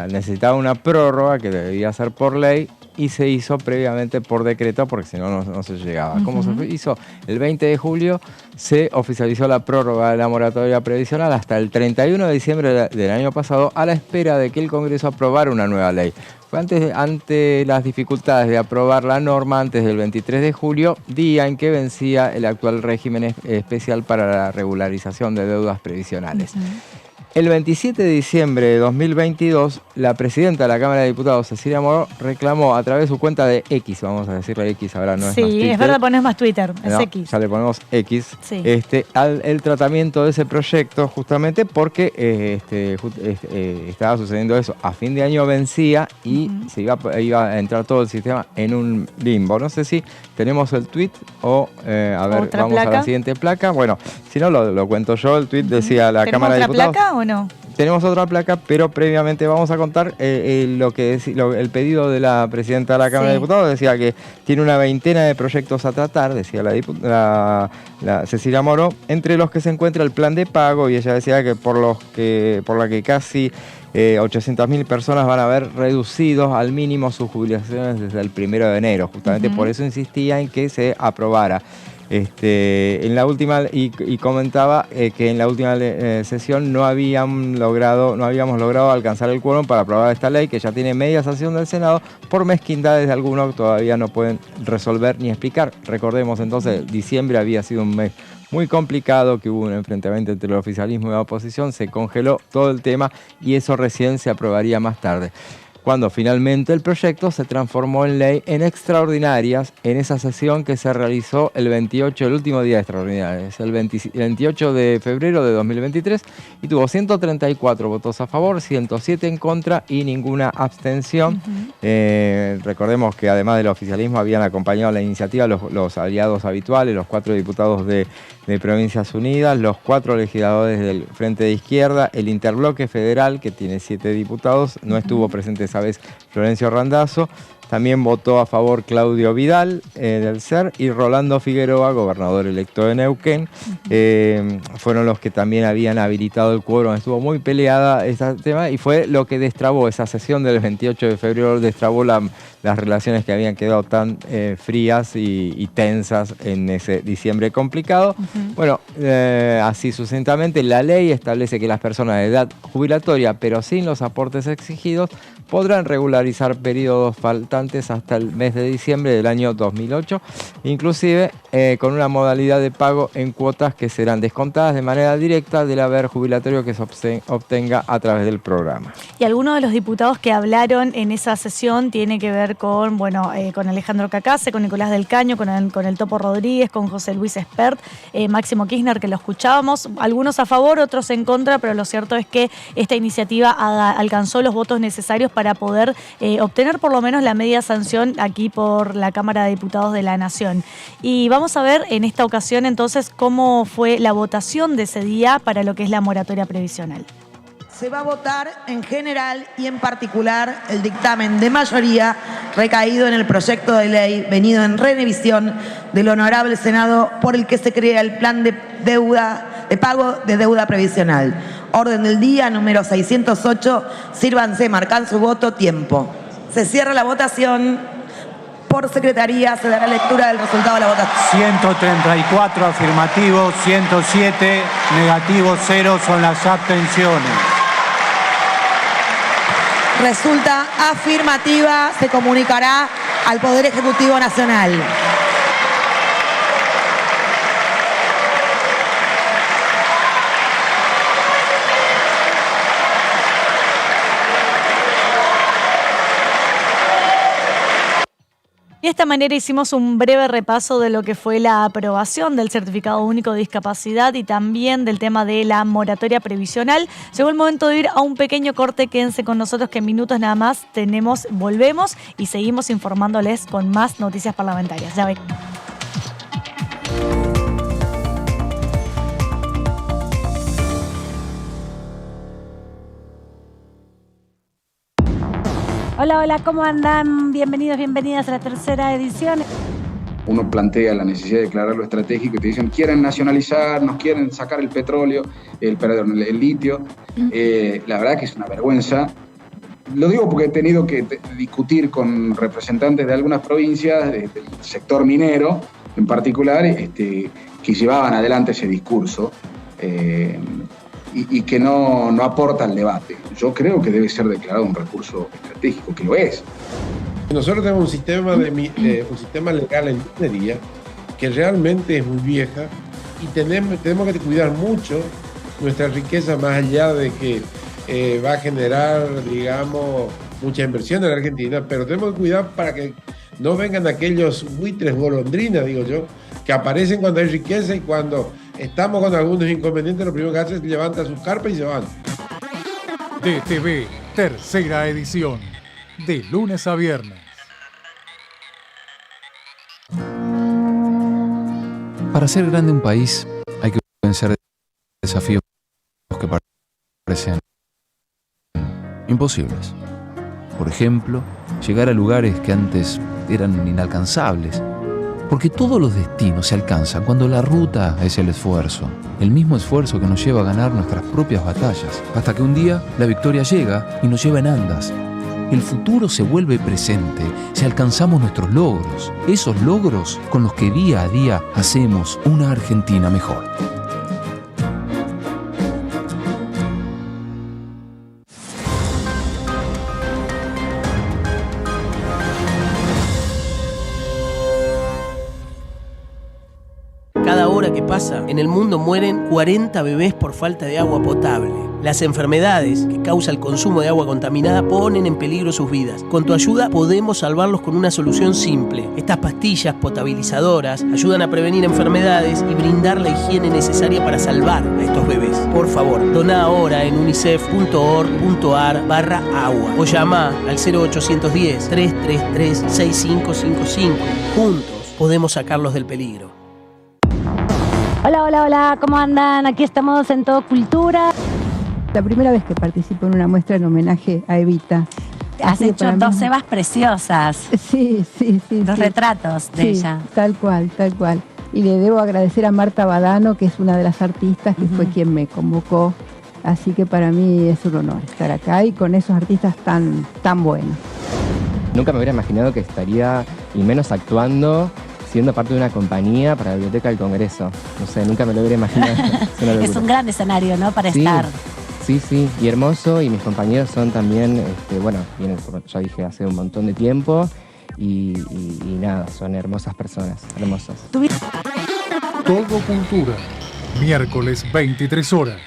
necesitaba una prórroga que debía ser por ley y se hizo previamente por decreto porque si no, no se llegaba. ¿Cómo se hizo? El 20 de julio se oficializó la prórroga de la moratoria previsional hasta el 31 de diciembre del año pasado a la espera de que el Congreso aprobara una nueva ley. Fue ante las dificultades de aprobar la norma antes del 23 de julio, día en que vencía el actual régimen especial para la regularización de deudas previsionales. El 27 de diciembre de 2022, la presidenta de la Cámara de Diputados, Cecilia Moró, reclamó a través de su cuenta de X, vamos a decirle X ahora, no es más Twitter. Sí, es verdad, pones más Twitter, es no, X. Ya le ponemos X. Sí. El tratamiento de ese proyecto, justamente porque estaba sucediendo eso. A fin de año vencía y se iba a entrar todo el sistema en un limbo. No sé si tenemos el tweet o, a ver, vamos placa a la siguiente placa. Bueno, si no, lo cuento yo. El tweet decía la Cámara de Diputados. ¿Tenemos otra placa o no? Tenemos otra placa, pero previamente vamos a contar el pedido de la presidenta de la Cámara de Diputados. Decía que tiene una veintena de proyectos a tratar, decía la Cecilia Moró, entre los que se encuentra el plan de pago, y ella decía que por la que casi 800.000 personas van a ver reducidos al mínimo sus jubilaciones desde el 1 de enero. Justamente por eso insistía en que se aprobara. En la última, y comentaba que en la última sesión no habíamos logrado alcanzar el quórum para aprobar esta ley, que ya tiene media sanción del Senado, por mezquindades de algunos que todavía no pueden resolver ni explicar. Recordemos entonces, diciembre había sido un mes muy complicado, que hubo un enfrentamiento entre el oficialismo y la oposición, se congeló todo el tema y eso recién se aprobaría más tarde. Cuando finalmente el proyecto se transformó en ley en extraordinarias en esa sesión que se realizó el 28, el último día de extraordinarias, el 28 de febrero de 2023, y tuvo 134 votos a favor, 107 en contra y ninguna abstención. Recordemos que además del oficialismo habían acompañado la iniciativa los aliados habituales, los 4 diputados de Provincias Unidas, los 4 legisladores del Frente de Izquierda, el Interbloque Federal, que tiene 7 diputados, no estuvo presente esa vez Florencio Randazzo. También votó a favor Claudio Vidal del CER y Rolando Figueroa, gobernador electo de Neuquén. Fueron los que también habían habilitado el quórum. Estuvo muy peleada este tema y fue lo que destrabó esa sesión del 28 de febrero, destrabó las relaciones que habían quedado tan frías y tensas en ese diciembre complicado. Bueno, así sucintamente, la ley establece que las personas de edad jubilatoria, pero sin los aportes exigidos, podrán regularizar periodos faltantes hasta el mes de diciembre del año 2008, inclusive con una modalidad de pago en cuotas que serán descontadas de manera directa del haber jubilatorio que se obtenga a través del programa. Y algunos de los diputados que hablaron en esa sesión tiene que ver con, con Alejandro Cacase, con Nicolás del Caño, con el Topo Rodríguez, con José Luis Espert, Máximo Kirchner, que lo escuchábamos, algunos a favor, otros en contra, pero lo cierto es que esta iniciativa alcanzó los votos necesarios para poder obtener por lo menos la media sanción aquí por la Cámara de Diputados de la Nación. Y vamos a ver en esta ocasión entonces cómo fue la votación de ese día para lo que es la moratoria previsional. Se va a votar en general y en particular el dictamen de mayoría recaído en el proyecto de ley venido en revisión del Honorable Senado por el que se crea el plan de pago de deuda previsional. Orden del día número 608. Sírvanse, marcan su voto, tiempo. Se cierra la votación. Por secretaría se dará lectura del resultado de la votación. 134 afirmativos, 107 negativos, 0 son las abstenciones. Resulta afirmativa, se comunicará al Poder Ejecutivo Nacional. De esta manera hicimos un breve repaso de lo que fue la aprobación del Certificado Único de Discapacidad y también del tema de la moratoria previsional. Llegó el momento de ir a un pequeño corte, quédense con nosotros que en minutos nada más volvemos y seguimos informándoles con más noticias parlamentarias. Ya ven. Hola, hola, ¿cómo andan? Bienvenidos, bienvenidas a la tercera edición. Uno plantea la necesidad de declarar lo estratégico y te dicen, quieren nacionalizar, nos quieren sacar el petróleo, el litio. La verdad que es una vergüenza. Lo digo porque he tenido que discutir con representantes de algunas provincias, del sector minero en particular, que llevaban adelante ese discurso. Y que no aporta al debate. Yo creo que debe ser declarado un recurso estratégico, que lo es. Nosotros tenemos un sistema legal en minería que realmente es muy vieja y tenemos que cuidar mucho nuestra riqueza, más allá de que va a generar, digamos, mucha inversión en la Argentina, pero tenemos que cuidar para que no vengan aquellos buitres golondrinas, digo yo, que aparecen cuando hay riqueza y cuando estamos con algunos inconvenientes, lo primero que hacen es levantar sus carpas y se van. DTV, tercera edición, de lunes a viernes. Para ser grande un país hay que vencer desafíos que parecen imposibles. Por ejemplo, llegar a lugares que antes eran inalcanzables. Porque todos los destinos se alcanzan cuando la ruta es el esfuerzo. El mismo esfuerzo que nos lleva a ganar nuestras propias batallas. Hasta que un día la victoria llega y nos lleva en andas. El futuro se vuelve presente si alcanzamos nuestros logros. Esos logros con los que día a día hacemos una Argentina mejor. Cada hora que pasa, en el mundo mueren 40 bebés por falta de agua potable. Las enfermedades que causa el consumo de agua contaminada ponen en peligro sus vidas. Con tu ayuda podemos salvarlos con una solución simple. Estas pastillas potabilizadoras ayudan a prevenir enfermedades y brindar la higiene necesaria para salvar a estos bebés. Por favor, dona ahora en unicef.org.ar/agua o llama al 0810-333-6555. Juntos podemos sacarlos del peligro. Hola, hola, hola, ¿cómo andan? Aquí estamos en Todo Cultura. La primera vez que participo en una muestra en homenaje a Evita. Has hecho dos Evas preciosas. Sí. Dos retratos de ella. Tal cual. Y le debo agradecer a Marta Badano, que es una de las artistas que fue quien me convocó. Así que para mí es un honor estar acá y con esos artistas tan buenos. Nunca me hubiera imaginado que estaría, y menos actuando, siendo parte de una compañía para la Biblioteca del Congreso. No sé, nunca me lo hubiera imaginado. Es un gran escenario, ¿no? Para estar. Sí, y hermoso, y mis compañeros son también, vienen, como ya dije, hace un montón de tiempo, y nada, son hermosas personas, hermosas. Todo Cultura, miércoles 23 horas.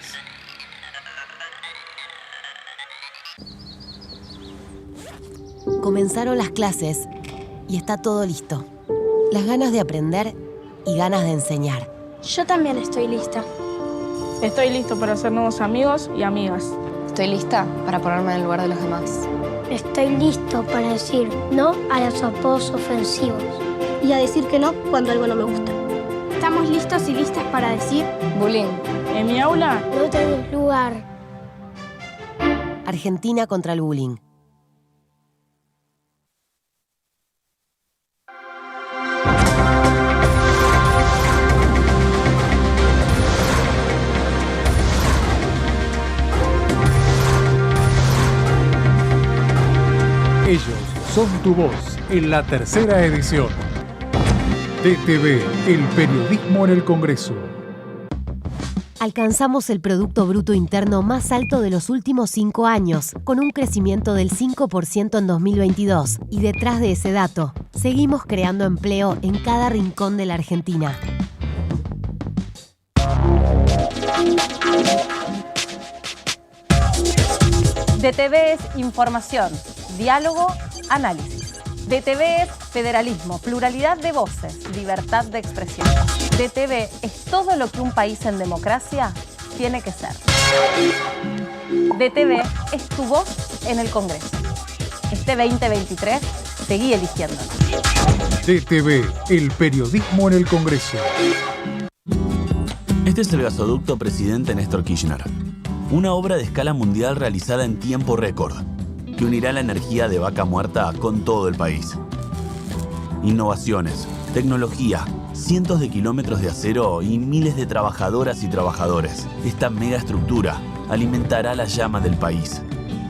Comenzaron las clases y está todo listo. Las ganas de aprender y ganas de enseñar. Yo también estoy lista. Estoy listo para hacer nuevos amigos y amigas. Estoy lista para ponerme en el lugar de los demás. Estoy listo para decir no a los apodos ofensivos y a decir que no cuando algo no me gusta. Estamos listos y listas para decir bullying. En mi aula no tenés lugar. Argentina contra el bullying. Ellos son tu voz en la tercera edición. DTV, el periodismo en el Congreso. Alcanzamos el Producto Bruto Interno más alto de los últimos 5 años, con un crecimiento del 5% en 2022. Y detrás de ese dato, seguimos creando empleo en cada rincón de la Argentina. DTV es información, diálogo, análisis. DTV es federalismo, pluralidad de voces, libertad de expresión. DTV es todo lo que un país en democracia tiene que ser. DTV es tu voz en el Congreso. Este 2023, seguí eligiéndonos. DTV, el periodismo en el Congreso. Este es el gasoducto Presidente Néstor Kirchner. Una obra de escala mundial realizada en tiempo récord, que unirá la energía de Vaca Muerta con todo el país. Innovaciones, tecnología, cientos de kilómetros de acero y miles de trabajadoras y trabajadores. Esta megaestructura alimentará la llama del país,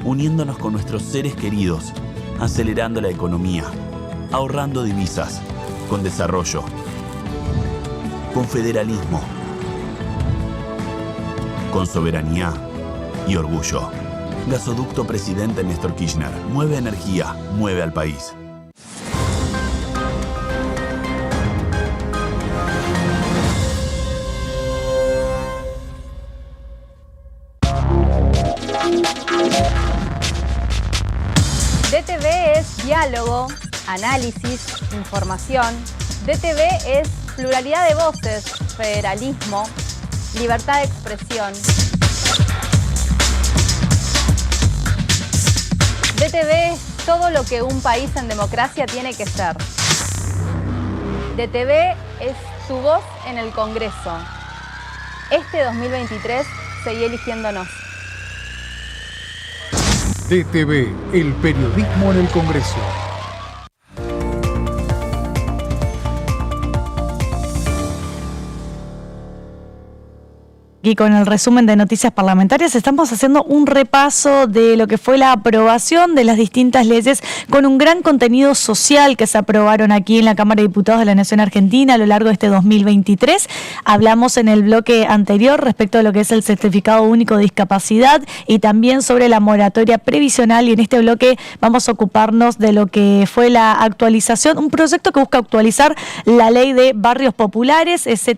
uniéndonos con nuestros seres queridos, acelerando la economía, ahorrando divisas, con desarrollo, con federalismo, con soberanía y orgullo. Gasoducto Presidente Néstor Kirchner. Mueve energía, mueve al país. diálogo, análisis, información. DTV es pluralidad de voces, federalismo, libertad de expresión. DTV es todo lo que un país en democracia tiene que ser. DTV es tu voz en el Congreso. Este 2023, seguí eligiéndonos. DTV, el periodismo en el Congreso. Y con el resumen de noticias parlamentarias estamos haciendo un repaso de lo que fue la aprobación de las distintas leyes con un gran contenido social que se aprobaron aquí en la Cámara de Diputados de la Nación Argentina a lo largo de este 2023. Hablamos en el bloque anterior respecto a lo que es el certificado único de discapacidad y también sobre la moratoria previsional, y en este bloque vamos a ocuparnos de lo que fue la actualización, un proyecto que busca actualizar la ley de barrios populares, esa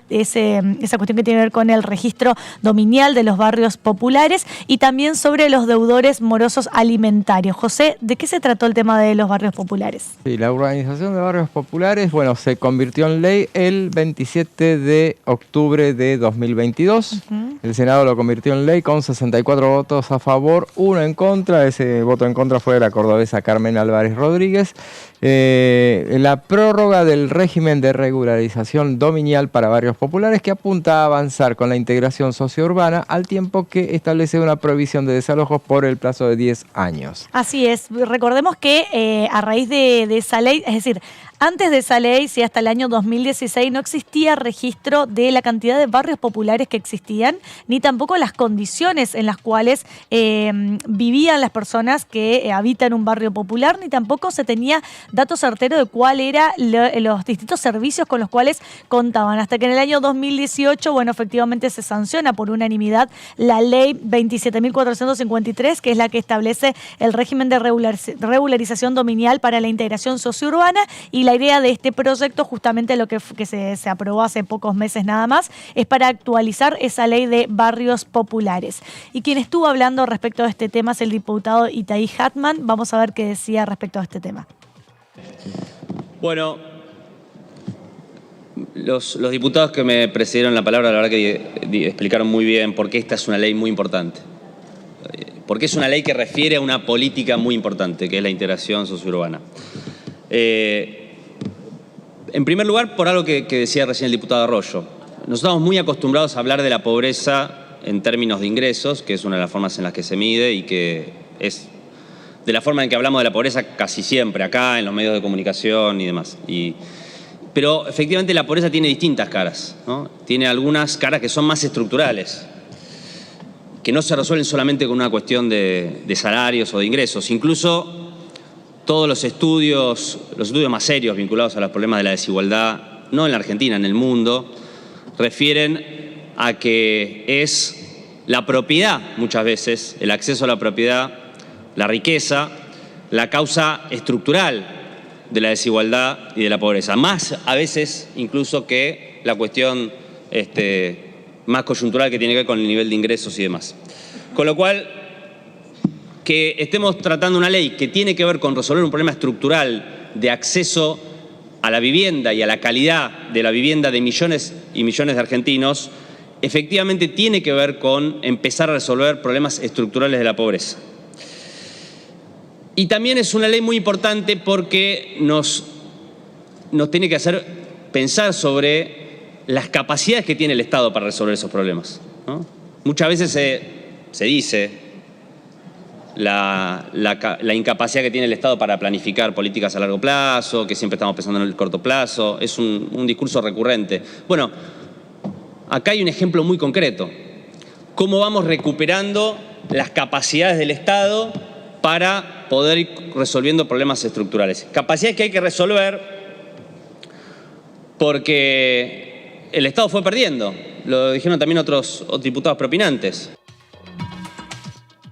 cuestión que tiene que ver con el registro dominial de los barrios populares, y también sobre los deudores morosos alimentarios. José, ¿de qué se trató el tema de los barrios populares? Sí, la urbanización de barrios populares, bueno, se convirtió en ley el 27 de octubre de 2022. El Senado lo convirtió en ley con 64 votos a favor, 1 en contra. Ese voto en contra fue de la cordobesa Carmen Álvarez Rodríguez. La prórroga del régimen de regularización dominial para barrios populares, que apunta a avanzar con la integración sociourbana al tiempo que establece una prohibición de desalojos por el plazo de 10 años. Así es. Recordemos que a raíz de esa ley, es decir, antes de esa ley, sí, hasta el año 2016 no existía registro de la cantidad de barrios populares que existían, ni tampoco las condiciones en las cuales vivían las personas que habitan un barrio popular, ni tampoco se tenía datos certeros de cuál eran los distintos servicios con los cuales contaban. Hasta que en el año 2018, bueno, efectivamente se sanciona por unanimidad la ley 27.453, que es la que establece el régimen de regularización dominial para la integración sociourbana, y la idea de este proyecto, justamente lo que se aprobó hace pocos meses nada más, es para actualizar esa ley de barrios populares. Y quien estuvo hablando respecto a este tema es el diputado Itaí Hatman. Vamos a ver qué decía respecto a este tema. Bueno, los diputados que me precedieron la palabra, la verdad que explicaron muy bien por qué esta es una ley muy importante. Porque es una ley que refiere a una política muy importante, que es la integración sociourbana. En primer lugar, por algo que decía recién el diputado Arroyo. Nos estamos muy acostumbrados a hablar de la pobreza en términos de ingresos, que es una de las formas en las que se mide y que es de la forma en que hablamos de la pobreza casi siempre, acá, en los medios de comunicación y demás. Pero efectivamente la pobreza tiene distintas caras, ¿no? Tiene algunas caras que son más estructurales, que no se resuelven solamente con una cuestión de salarios o de ingresos. Incluso todos los estudios más serios vinculados a los problemas de la desigualdad, no en la Argentina, en el mundo, refieren a que es la propiedad, muchas veces, el acceso a la propiedad, la riqueza, la causa estructural de la desigualdad y de la pobreza. Más a veces incluso que la cuestión más coyuntural que tiene que ver con el nivel de ingresos y demás. Con lo cual, que estemos tratando una ley que tiene que ver con resolver un problema estructural de acceso a la vivienda y a la calidad de la vivienda de millones y millones de argentinos, efectivamente tiene que ver con empezar a resolver problemas estructurales de la pobreza. Y también es una ley muy importante porque nos tiene que hacer pensar sobre las capacidades que tiene el Estado para resolver esos problemas, ¿no? Muchas veces se dice la incapacidad que tiene el Estado para planificar políticas a largo plazo, que siempre estamos pensando en el corto plazo, es un discurso recurrente. Bueno, acá hay un ejemplo muy concreto. Cómo vamos recuperando las capacidades del Estado para poder ir resolviendo problemas estructurales. Capacidades que hay que resolver porque el Estado fue perdiendo. Lo dijeron también otros diputados propinantes.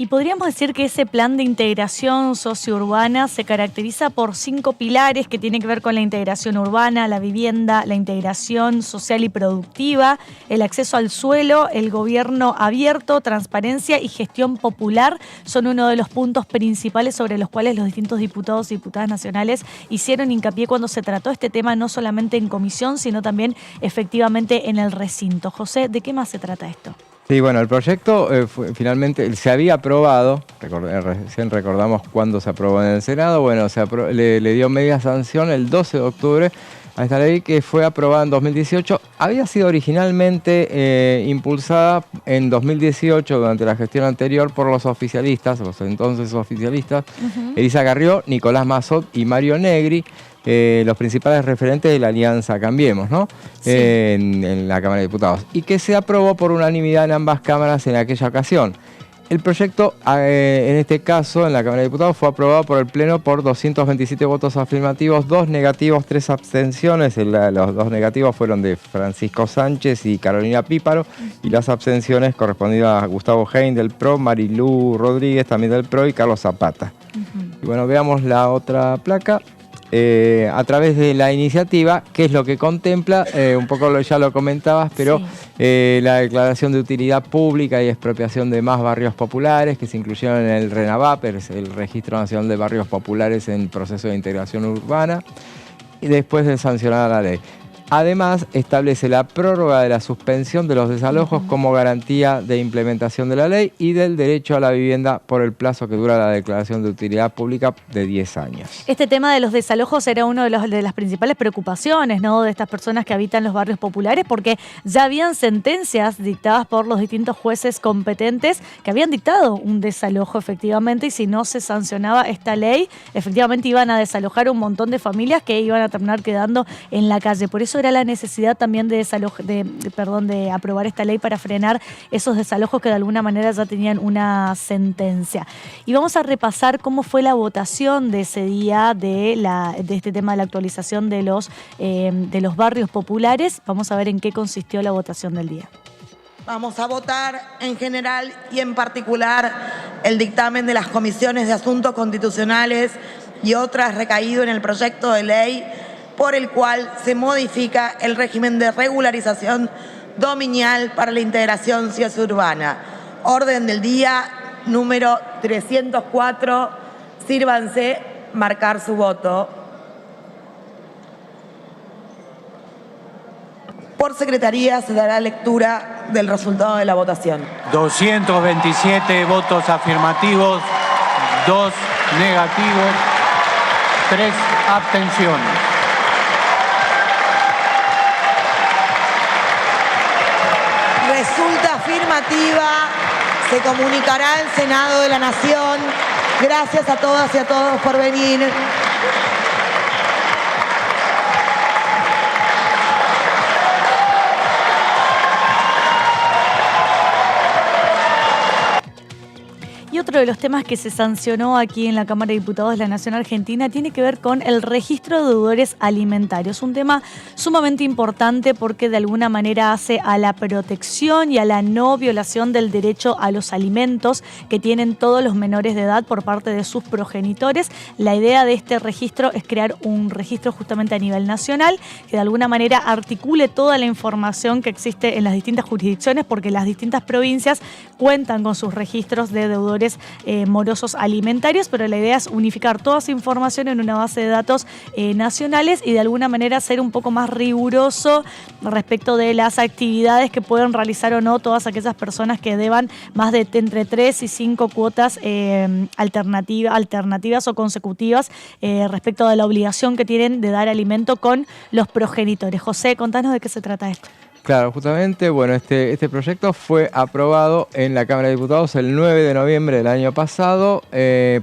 Y podríamos decir que ese plan de integración sociourbana se caracteriza por 5 pilares que tienen que ver con la integración urbana, la vivienda, la integración social y productiva, el acceso al suelo, el gobierno abierto, transparencia y gestión popular. Son uno de los puntos principales sobre los cuales los distintos diputados y diputadas nacionales hicieron hincapié cuando se trató este tema, no solamente en comisión, sino también efectivamente en el recinto. José, ¿de qué más se trata esto? Sí, bueno, el proyecto finalmente se había aprobado, recién recordamos cuándo se aprobó en el Senado, bueno, le dio media sanción el 12 de octubre a esta ley que fue aprobada en 2018. Había sido originalmente impulsada en 2018 durante la gestión anterior por los oficialistas, los entonces oficialistas, Elisa Carrió, Nicolás Massot y Mario Negri, los principales referentes de la Alianza Cambiemos, ¿no? Sí. En la Cámara de Diputados, y que se aprobó por unanimidad en ambas cámaras en aquella ocasión. El proyecto, en este caso, en la Cámara de Diputados, fue aprobado por el Pleno por 227 votos afirmativos, 2 negativos, 3 abstenciones. Los 2 negativos fueron de Francisco Sánchez y Carolina Píparo, y las abstenciones correspondían a Gustavo Hein del PRO, Marilú Rodríguez también del PRO y Carlos Zapata. Y bueno, veamos la otra placa. A través de la iniciativa, ¿qué es lo que contempla? Un poco ya lo comentabas, pero sí. La declaración de utilidad pública y expropiación de más barrios populares que se incluyeron en el RENAVAP, el Registro Nacional de Barrios Populares en proceso de integración urbana, y después de sancionar la ley. Además, establece la prórroga de la suspensión de los desalojos como garantía de implementación de la ley y del derecho a la vivienda por el plazo que dura la declaración de utilidad pública de 10 años. Este tema de los desalojos era uno de las principales preocupaciones, ¿no?, de estas personas que habitan los barrios populares, porque ya habían sentencias dictadas por los distintos jueces competentes que habían dictado un desalojo efectivamente, y si no se sancionaba esta ley, efectivamente iban a desalojar un montón de familias que iban a terminar quedando en la calle. Por eso era la necesidad también de aprobar esta ley para frenar esos desalojos que de alguna manera ya tenían una sentencia. Y vamos a repasar cómo fue la votación de ese día de este tema de la actualización de los barrios populares. Vamos a ver en qué consistió la votación del día. Vamos a votar en general y en particular el dictamen de las comisiones de asuntos constitucionales y otras recaído en el proyecto de ley por el cual se modifica el régimen de regularización dominial para la integración sociourbana. Orden del día número 304. Sírvanse marcar su voto. Por secretaría se dará lectura del resultado de la votación. 227 votos afirmativos, 2 negativos, 3 abstenciones. Resulta afirmativa, se comunicará al Senado de la Nación. Gracias a todas y a todos por venir. Y otro de los temas que se sancionó aquí en la Cámara de Diputados de la Nación Argentina tiene que ver con el registro de deudores alimentarios. Un tema sumamente importante porque de alguna manera hace a la protección y a la no violación del derecho a los alimentos que tienen todos los menores de edad por parte de sus progenitores. La idea de este registro es crear un registro justamente a nivel nacional que de alguna manera articule toda la información que existe en las distintas jurisdicciones, porque las distintas provincias cuentan con sus registros de deudores morosos alimentarios, pero la idea es unificar toda esa información en una base de datos nacionales y de alguna manera ser un poco más riguroso respecto de las actividades que pueden realizar o no todas aquellas personas que deban más de entre 3 y 5 cuotas alternativas o consecutivas respecto de la obligación que tienen de dar alimento con los progenitores. José, contanos de qué se trata esto. Claro, justamente, bueno, este proyecto fue aprobado en la Cámara de Diputados el 9 de noviembre del año pasado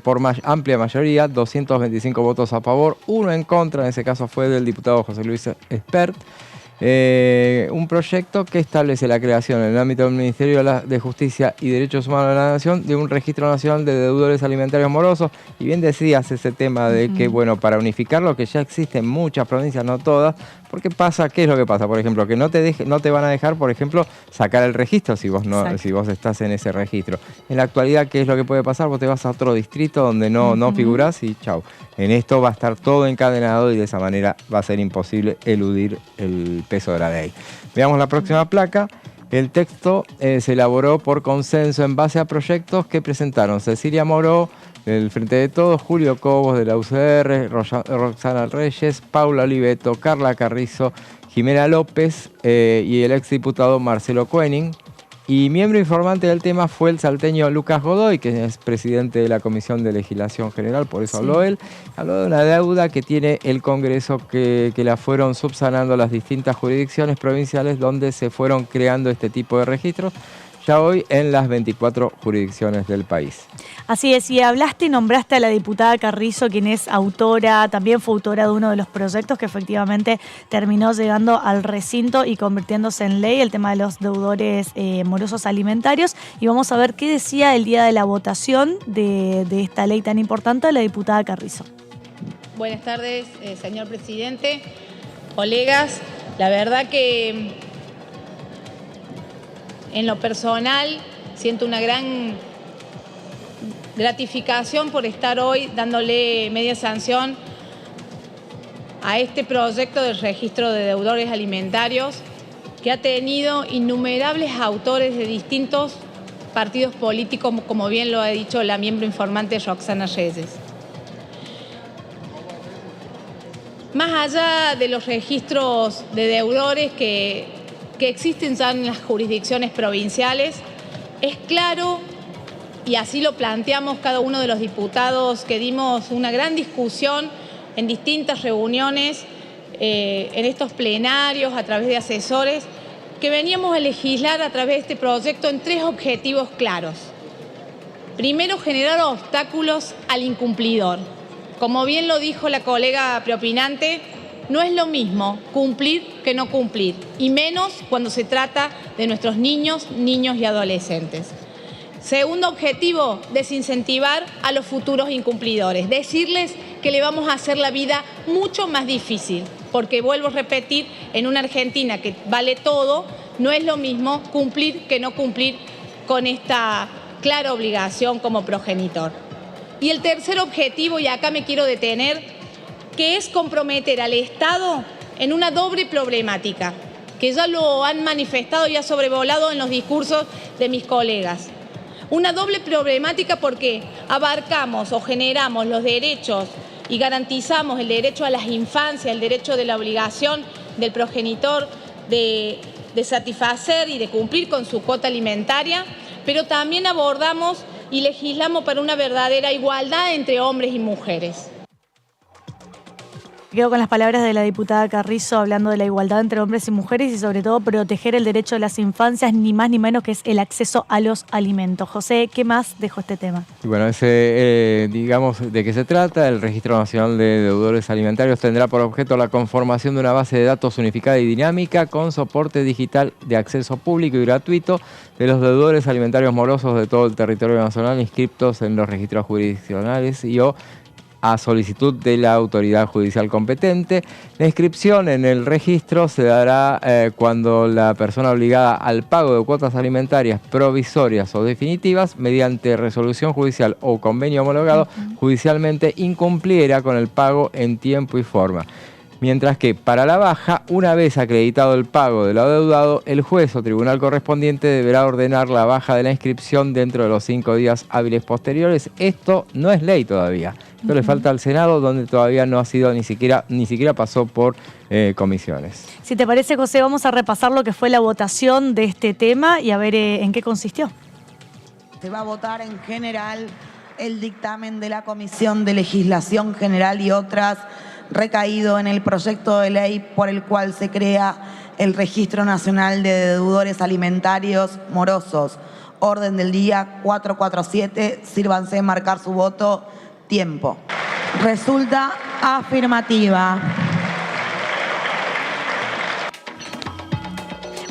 por amplia mayoría, 225 votos a favor, 1 en contra, en ese caso fue del diputado José Luis Espert. Un proyecto que establece la creación en el ámbito del Ministerio de Justicia y Derechos Humanos de la Nación de un registro nacional de deudores alimentarios morosos. Y bien decías ese tema de que, bueno, para unificar lo que ya existe en muchas provincias, no todas, Porque pasa, ¿qué es lo que pasa? Por ejemplo, que no te van a dejar, por ejemplo, sacar el registro si vos estás en ese registro. En la actualidad, ¿qué es lo que puede pasar? Vos te vas a otro distrito donde no figurás y chau. En esto va a estar todo encadenado y de esa manera va a ser imposible eludir el peso de la ley. Veamos la próxima placa. El texto se elaboró por consenso en base a proyectos que presentaron Cecilia Moró, del Frente de Todos, Julio Cobos de la UCR, Roxana Reyes, Paula Oliveto, Carla Carrizo, Jimena López y el exdiputado Marcelo Koenig. Y miembro informante del tema fue el salteño Lucas Godoy, que es presidente de la Comisión de Legislación General, por eso habló él. Habló de una deuda que tiene el Congreso que la fueron subsanando las distintas jurisdicciones provinciales donde se fueron creando este tipo de registros, ya hoy en las 24 jurisdicciones del país. Así es, y hablaste y nombraste a la diputada Carrizo, quien es autora, también fue autora de uno de los proyectos que efectivamente terminó llegando al recinto y convirtiéndose en ley, el tema de los deudores morosos alimentarios. Y vamos a ver qué decía el día de la votación de esta ley tan importante la diputada Carrizo. Buenas tardes, señor presidente, colegas. La verdad que en lo personal siento una gran gratificación por estar hoy dándole media sanción a este proyecto del registro de deudores alimentarios que ha tenido innumerables autores de distintos partidos políticos, como bien lo ha dicho la miembro informante Roxana Reyes. Más allá de los registros de deudores que existen ya en las jurisdicciones provinciales, es claro, y así lo planteamos cada uno de los diputados que dimos una gran discusión en distintas reuniones, en estos plenarios, a través de asesores, que veníamos a legislar a través de este proyecto en 3 objetivos claros. Primero, generar obstáculos al incumplidor. Como bien lo dijo la colega preopinante, no es lo mismo cumplir que no cumplir, y menos cuando se trata de nuestros niños y adolescentes. Segundo objetivo, desincentivar a los futuros incumplidores, decirles que le vamos a hacer la vida mucho más difícil, porque vuelvo a repetir, en una Argentina que vale todo, no es lo mismo cumplir que no cumplir con esta clara obligación como progenitor. Y el tercer objetivo, y acá me quiero detener, que es comprometer al Estado en una doble problemática, que ya lo han manifestado y ha sobrevolado en los discursos de mis colegas. Una doble problemática porque abarcamos o generamos los derechos y garantizamos el derecho a las infancias, el derecho de la obligación del progenitor de satisfacer y de cumplir con su cuota alimentaria, pero también abordamos y legislamos para una verdadera igualdad entre hombres y mujeres. Quedo con las palabras de la diputada Carrizo hablando de la igualdad entre hombres y mujeres y sobre todo proteger el derecho de las infancias, ni más ni menos que es el acceso a los alimentos. José, ¿qué más dejó este tema? Y bueno, digamos, ¿de qué se trata? El Registro Nacional de Deudores Alimentarios tendrá por objeto la conformación de una base de datos unificada y dinámica con soporte digital de acceso público y gratuito de los deudores alimentarios morosos de todo el territorio nacional inscriptos en los registros jurisdiccionales a solicitud de la autoridad judicial competente. La inscripción en el registro se dará cuando la persona obligada al pago de cuotas alimentarias provisorias o definitivas mediante resolución judicial o convenio homologado judicialmente incumpliera con el pago en tiempo y forma. Mientras que para la baja, una vez acreditado el pago de lo adeudado, el juez o tribunal correspondiente deberá ordenar la baja de la inscripción dentro de los 5 días hábiles posteriores. Esto no es ley todavía. Esto le falta al Senado, donde todavía no ha sido ni siquiera pasó por comisiones. Si te parece, José, vamos a repasar lo que fue la votación de este tema y a ver en qué consistió. Se va a votar en general el dictamen de la Comisión de Legislación General y otras recaído en el proyecto de ley por el cual se crea el Registro Nacional de Deudores Alimentarios Morosos. Orden del día 447. Sírvanse marcar su voto. Tiempo. Resulta afirmativa.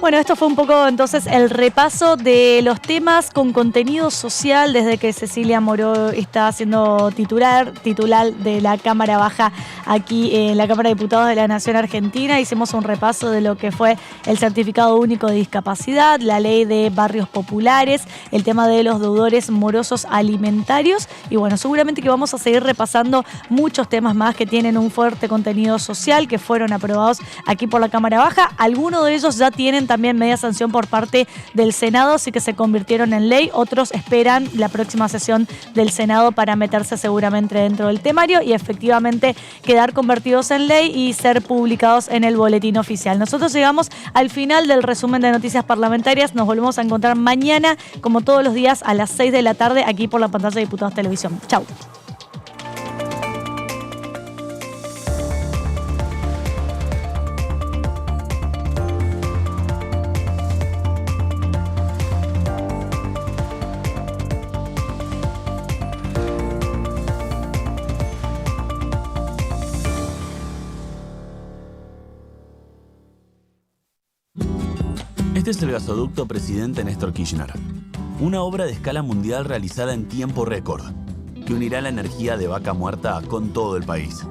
Bueno, esto fue un poco entonces el repaso de los temas con contenido social desde que Cecilia Moró está siendo titular de la Cámara Baja aquí en la Cámara de Diputados de la Nación Argentina. Hicimos un repaso de lo que fue el Certificado Único de Discapacidad, la ley de barrios populares, el tema de los deudores morosos alimentarios y bueno, seguramente que vamos a seguir repasando muchos temas más que tienen un fuerte contenido social que fueron aprobados aquí por la Cámara Baja. Algunos de ellos ya tienen también media sanción por parte del Senado, así que se convirtieron en ley. Otros esperan la próxima sesión del Senado para meterse seguramente dentro del temario y efectivamente quedar convertidos en ley y ser publicados en el boletín oficial. Nosotros llegamos al final del resumen de noticias parlamentarias. Nos volvemos a encontrar mañana, como todos los días, a las 6 de la tarde, aquí por la pantalla de Diputados Televisión. Chau. Este es el gasoducto Presidente Néstor Kirchner, una obra de escala mundial realizada en tiempo récord, que unirá la energía de Vaca Muerta con todo el país.